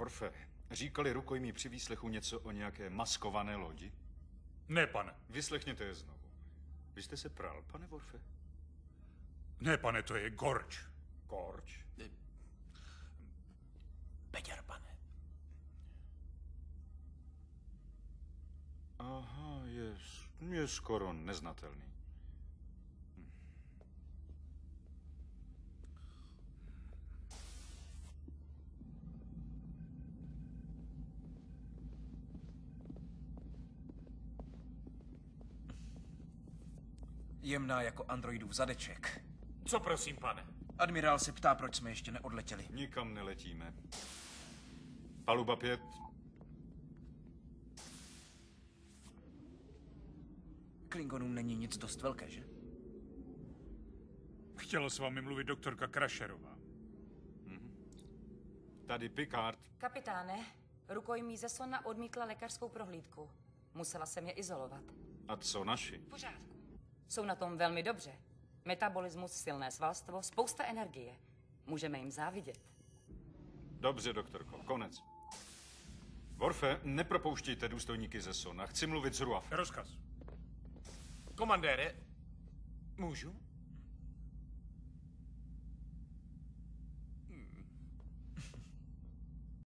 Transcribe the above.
Worfe, říkali rukojmí při výslechu něco o nějaké maskované lodi? Ne, pane. Vyslechněte je znovu. Vy jste se pral, pane Worfe? Ne, pane, to je Gorč. Gorč? Peďar, pane. Aha, je skoro neznatelný. Jemná jako androidův zadeček. Co prosím, pane? Admirál se ptá, proč jsme ještě neodletěli. Nikam neletíme. Paluba 5. Klingonům není nic dost velké, že? Chtěla s vámi mluvit doktorka Crusherová. Tady Picard. Kapitáne, rukojmí ze Sona odmítla lékařskou prohlídku. Musela jsem je izolovat. A co naši? V pořádku. Jsou na tom velmi dobře. Metabolismus, silné svalstvo, spousta energie. Můžeme jim závidět. Dobře, doktorko, konec. Worfe, nepropouštějte důstojníky ze Sona. Chci mluvit s Ruaf. Rozkaz. Komandére, můžu?